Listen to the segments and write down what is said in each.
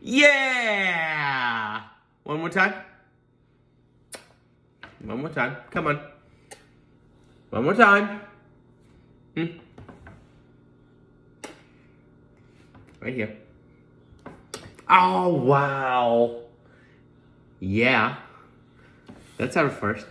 Yeah! One more time. One more time. Come on. One more time. Right here. Oh, wow. Yeah. That's our first.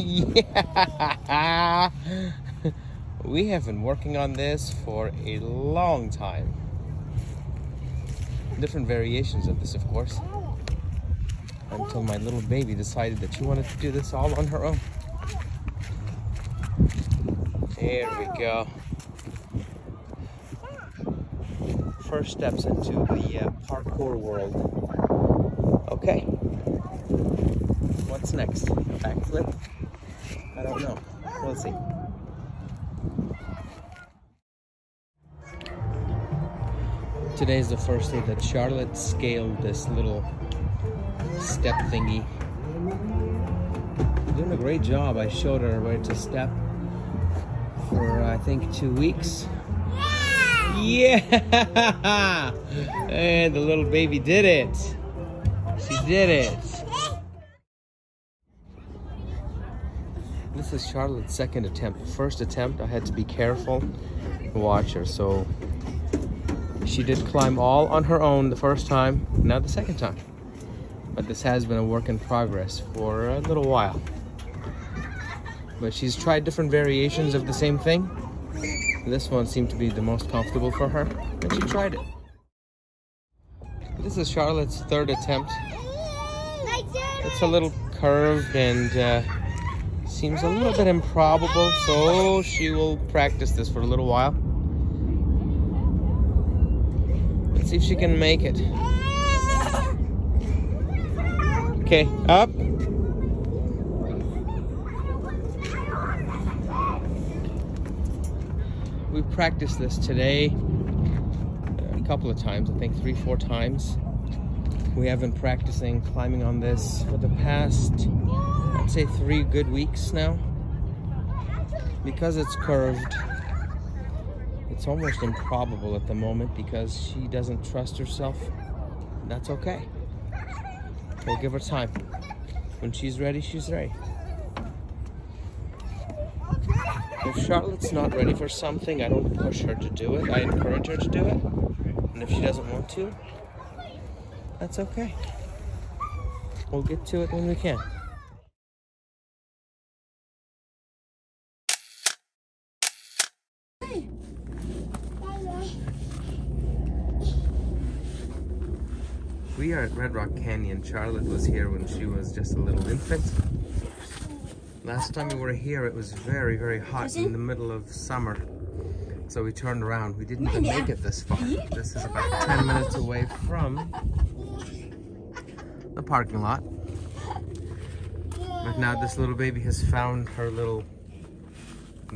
Yeah. We have been working on this for a long time. Different variations of this, of course. Until my little baby decided that she wanted to do this all on her own. There we go. First steps into the parkour world. Okay. What's next? Backflip? I don't know. We'll see. Today's the first day that Charlotte scaled this little step thingy. Doing a great job. I showed her where to step for I think 2 weeks. Yeah! And the little baby did it. She did it. This is Charlotte's second attempt. First attempt, I had to be careful and watch her. So she did climb all on her own the first time, now the second time. But this has been a work in progress for a little while. But she's tried different variations of the same thing. This one seemed to be the most comfortable for her, and she tried it. This is Charlotte's third attempt. It's a little curved and seems a little bit improbable, so she will practice this for a little while. Let's see if she can make it. Okay, up. We practiced this today a couple of times, I think 3-4 times. We have been practicing climbing on this for the past, I'd say 3 good weeks now. Because it's curved, it's almost improbable at the moment because she doesn't trust herself. That's okay. We'll give her time. When she's ready, she's ready. If Charlotte's not ready for something, I don't push her to do it. I encourage her to do it. And if she doesn't want to, that's okay. We'll get to it when we can. We are at Red Rock Canyon. Charlotte was here when she was just a little infant. Last time we were here, it was very, very hot in the middle of summer. So we turned around. We didn't even make it this far. This is about 10 minutes away from the parking lot. But now this little baby has found her little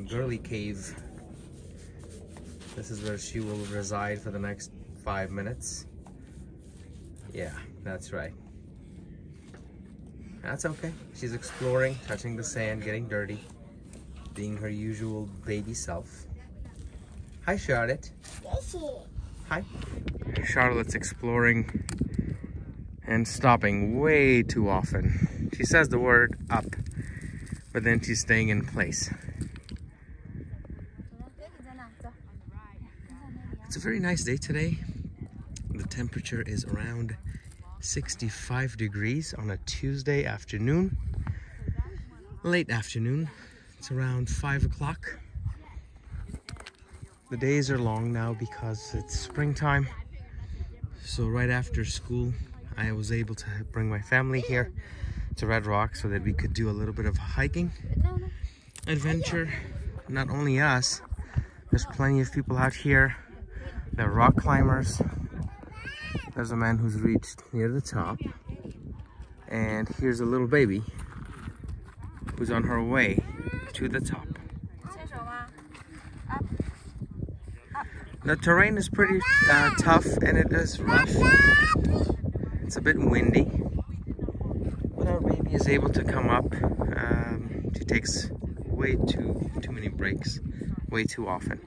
girly cave. This is where she will reside for the next 5 minutes. Yeah, that's right. That's okay. She's exploring, touching the sand, getting dirty, being her usual baby self. Hi, Charlotte. Hi. Charlotte's exploring and stopping way too often. She says the word up, but then she's staying in place. It's a very nice day today. The temperature is around 65 degrees on a Tuesday afternoon, late afternoon. It's around 5 o'clock. The days are long now because it's springtime. So right after school, I was able to bring my family here to Red Rock so that we could do a little bit of hiking adventure. Not only us, there's plenty of people out here. They're rock climbers. There's a man who's reached near the top. And here's a little baby who's on her way to the top. The terrain is pretty tough and it is rough. It's a bit windy. But our baby is able to come up. She takes way too many breaks, way too often.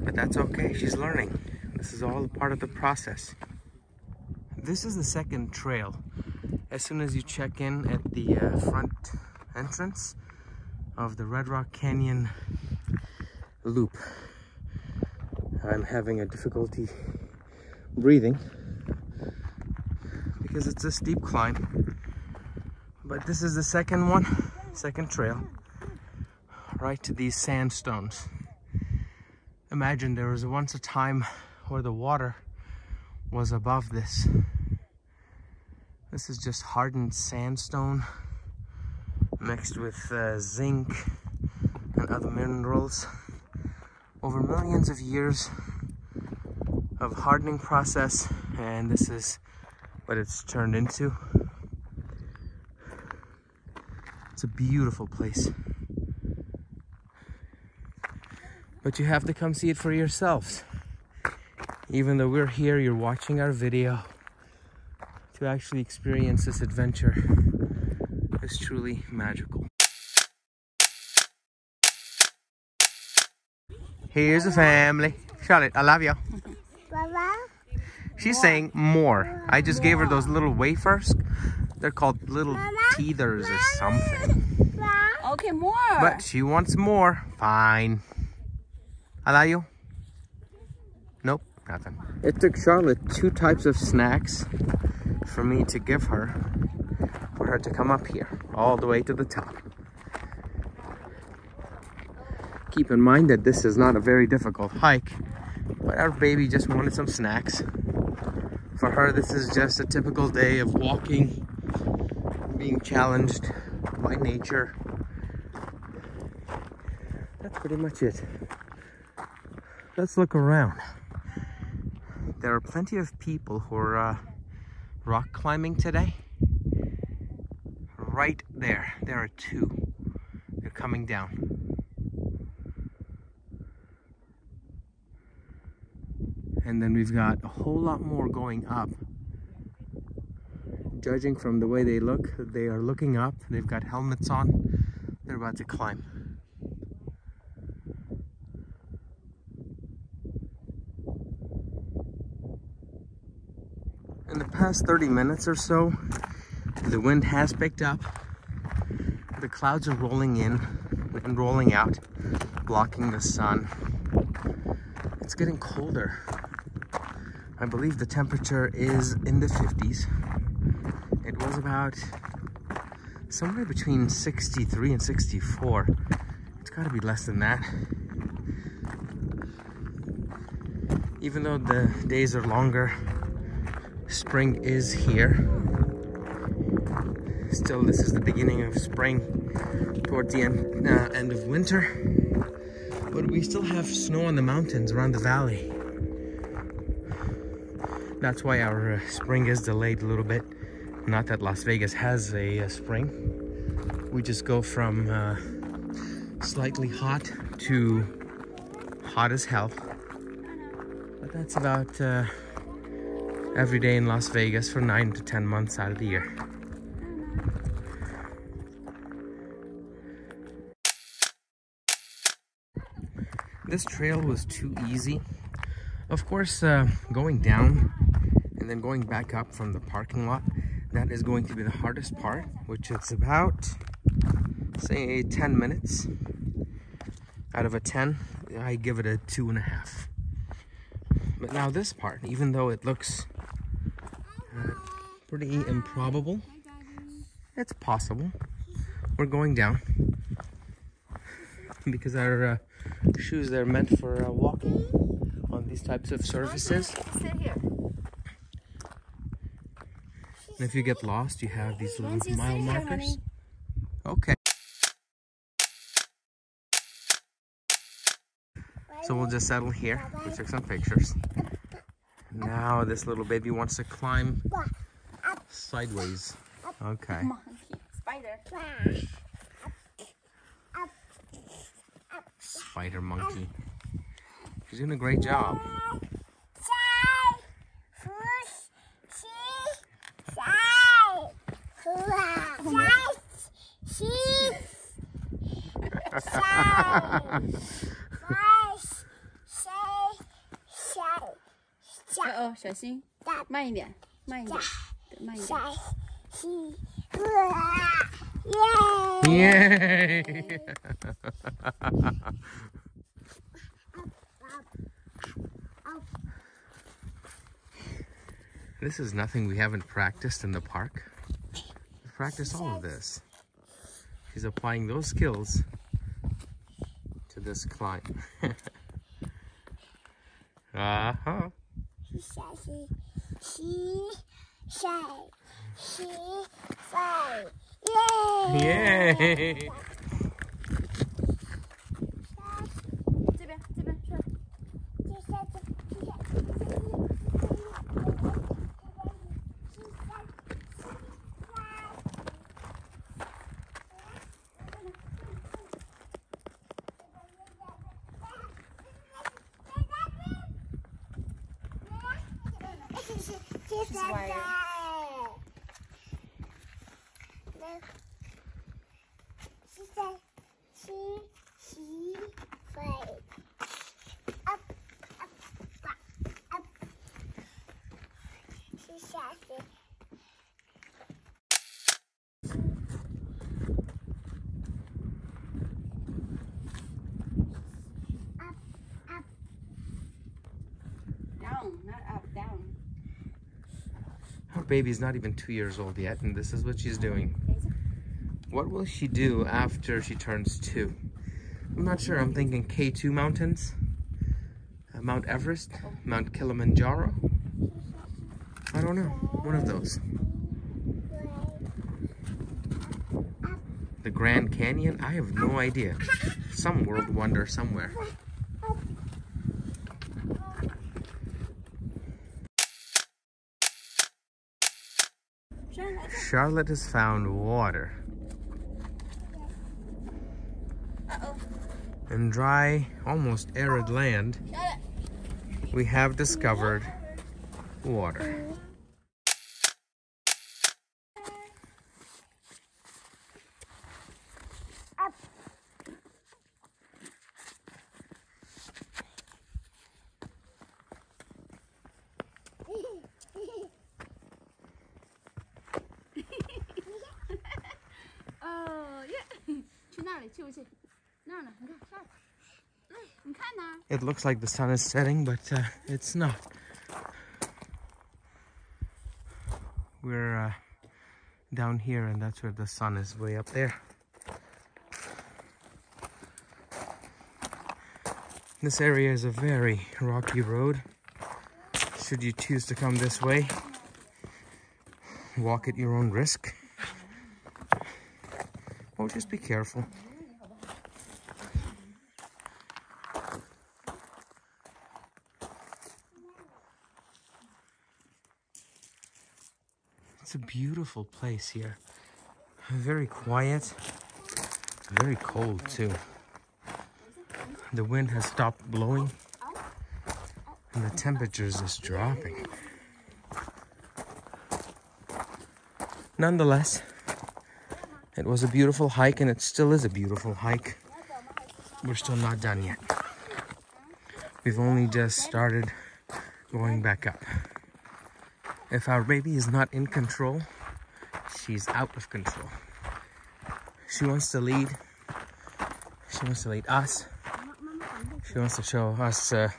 But that's okay, she's learning. This is all a part of the process. This is the second trail. As soon as you check in at the front entrance of the Red Rock Canyon loop, I'm having a difficulty breathing because it's a steep climb. But this is the second trail, right to these sandstones. Imagine there was once a time where the water was above this. This is just hardened sandstone mixed with zinc and other minerals over millions of years of hardening process, and this is what it's turned into. It's a beautiful place, but you have to come see it for yourselves. Even though we're here, you're watching our video. To actually experience this adventure is truly magical. Here's the family. Charlotte, I love you. She's saying more. I just gave her those little wafers. They're called little teethers or something. Okay, more. But she wants more. Fine. I love you. Nope, nothing. It took Charlotte 2 types of snacks for me to give her, for her to come up here, all the way to the top. Keep in mind that this is not a very difficult hike, but our baby just wanted some snacks. For her, this is just a typical day of walking, being challenged by nature. That's pretty much it. Let's look around. There are plenty of people who are rock climbing today. Right there are 2. They're coming down. And then we've got a whole lot more going up. Judging from the way they look, they are looking up. They've got helmets on. They're about to climb. In the past 30 minutes or so, the wind has picked up. The clouds are rolling in and rolling out, blocking the sun. It's getting colder. I believe the temperature is in the 50s. It was about somewhere between 63 and 64. It's got to be less than that. Even though the days are longer, spring is here. Still, this is the beginning of spring, towards the end of winter. But we still have snow on the mountains around the valley. That's why our spring is delayed a little bit. Not that Las Vegas has a spring. We just go from slightly hot to hot as hell. But that's about every day in Las Vegas for 9 to 10 months out of the year. This trail was too easy. Of course, going down and then going back up from the parking lot, that is going to be the hardest part, which is about, say, 10 minutes. Out of a 10, I give it a 2.5. But now this part, even though it looks pretty improbable, it's possible. We're going down because our shoes are meant for walking on these types of surfaces. Sit here. And if you get lost, you have these little mile markers. Okay. So we'll just settle here. We took some pictures. Now this little baby wants to climb sideways. Okay. Monkey. Spider. Spider monkey. She's doing a great job. Oh, 小心，慢一点，慢一点，慢一点。 Yay! This is nothing we haven't practiced in the park. We've practiced all of this. She's applying those skills to this climb. Uh-huh. Yay! 这边，这边是。She's wired. Down, not up, down. Our baby's not even 2 years old yet, and this is what she's doing. What will she do after she turns 2? I'm not sure. I'm thinking K2 mountains, Mount Everest, Mount Kilimanjaro. I don't know. One of those. The Grand Canyon? I have no idea. Some world wonder somewhere. Charlotte has found water. In dry, almost arid land, we have discovered water. It looks like the sun is setting, but it's not. We're down here, and that's where the sun is, way up there. This area is a very rocky road. Should you choose to come this way, walk at your own risk. Oh, just be careful. It's a beautiful place here. Very quiet, very cold too. The wind has stopped blowing and the temperature is just dropping. Nonetheless, it was a beautiful hike, and it still is a beautiful hike. We're still not done yet. We've only just started going back up. If our baby is not in control, she's out of control. She wants to lead. She wants to lead us. She wants to show us the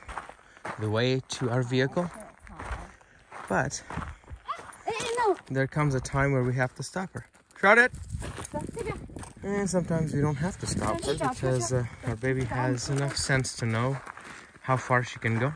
way to our vehicle. But there comes a time where we have to stop her. Charlotte! And sometimes we don't have to stop her because our baby has enough sense to know how far she can go.